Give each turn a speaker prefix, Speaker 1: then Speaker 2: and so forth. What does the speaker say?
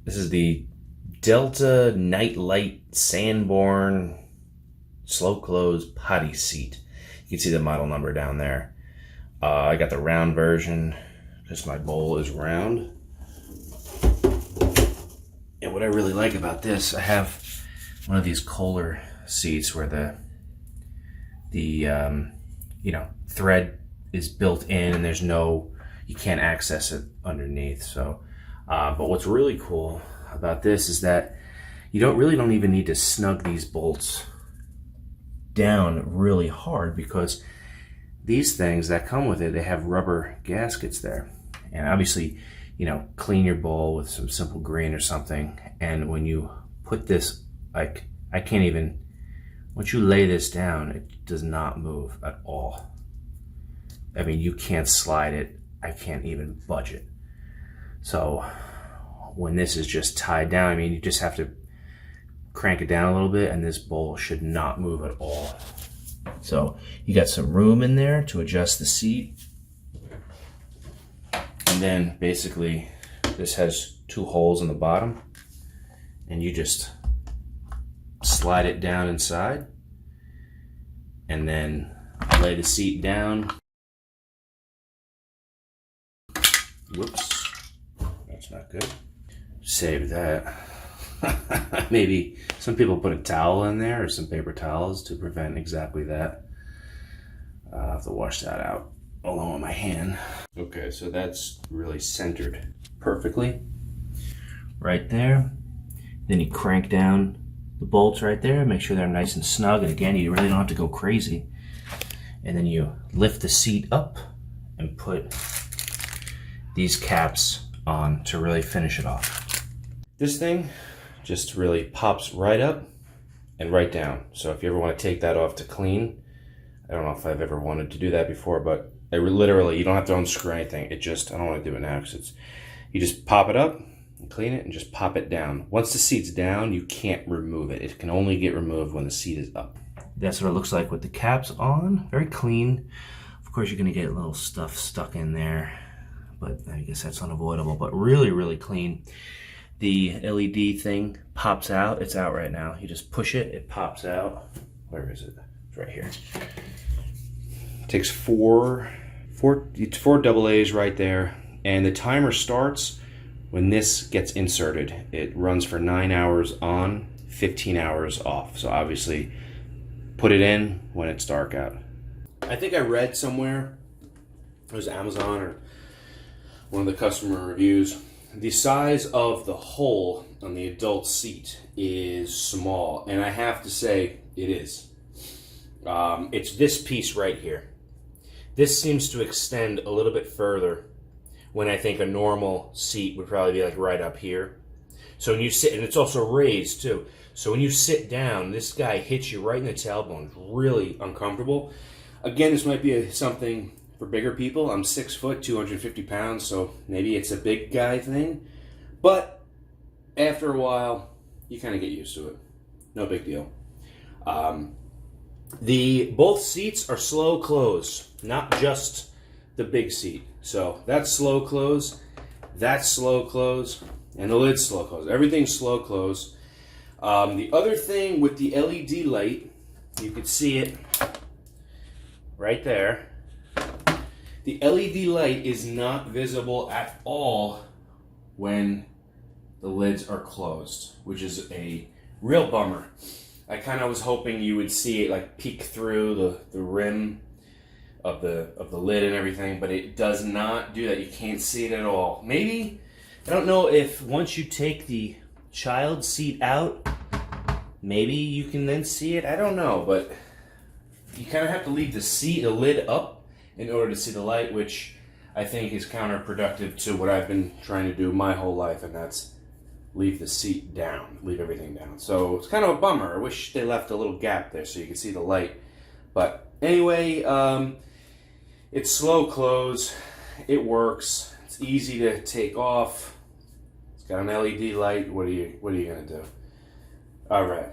Speaker 1: This is the Delta Nightlight Sanborne slow close potty seat. You can see the model number down there. I got the round version because my bowl is round. And what I really like about this, I have one of these Kohler seats where the thread is built in and there's no, you can't access it underneath. So, but what's really cool about this is that you don't even need to snug these bolts down really hard, because these things that come with it, they have rubber gaskets there. And obviously, clean your bowl with some simple green or something. And when you put this, like, once you lay this down, it does not move at all. I mean, you can't slide it. I can't even budge it. So when this is just tied down, I mean, you just have to crank it down a little bit and this bowl should not move at all. So you got some room in there to adjust the seat. And then basically this has two holes in the bottom and you just slide it down inside and then lay the seat down. Whoops, that's not good. Save that. Maybe some people put a towel in there or some paper towels to prevent exactly that. I'll have to wash that out along with my hand. Okay, so that's really centered perfectly right there. Then you crank down the bolts right there, make sure they're nice and snug. And again, you really don't have to go crazy. And then you lift the seat up and put these caps on to really finish it off. This thing just really pops right up and right down. So if you ever want to take that off to clean, I don't know if I've ever wanted to do that before, but literally, you don't have to unscrew anything. I don't want to do it now because you just pop it up and clean it and just pop it down. Once the seat's down, you can't remove it. It can only get removed when the seat is up. That's what it looks like with the caps on. Very clean. Of course, you're going to get a little stuff stuck in there, but I guess that's unavoidable, but really, really clean. The LED thing pops out. It's out right now. You just push it, it pops out. Where is it? It's right here. It takes four double A's right there. And the timer starts when this gets inserted. It runs for 9 hours on, 15 hours off. So obviously put it in when it's dark out. I think I read somewhere, it was Amazon or one of the customer reviews, the size of the hole on the adult seat is small, and I have to say it is. It's this piece right here. This seems to extend a little bit further when I think a normal seat would probably be like right up here. So when you sit, and it's also raised too, so when you sit down, this guy hits you right in the tailbone. It's really uncomfortable. Again, this might be something for bigger people. I'm 6 foot, 250 pounds, so maybe it's a big guy thing. But after a while, you kind of get used to it. No big deal. Both seats are slow close, not just the big seat. So that's slow close, that's slow close, and the lid's slow close. Everything's slow close. The other thing with the LED light, you could see it right there. The LED light is not visible at all when the lids are closed, which is a real bummer. I kind of was hoping you would see it like peek through the rim of the lid and everything, but it does not do that. You can't see it at all. Maybe, I don't know if once you take the child seat out, maybe you can then see it. I don't know, but you kind of have to leave the lid up in order to see the light, which I think is counterproductive to what I've been trying to do my whole life, and that's leave the seat down, leave everything down. So it's kind of a bummer. I wish they left a little gap there so you could see the light. But anyway, it's slow close. It works. It's easy to take off. It's got an LED light. What are you gonna do? All right.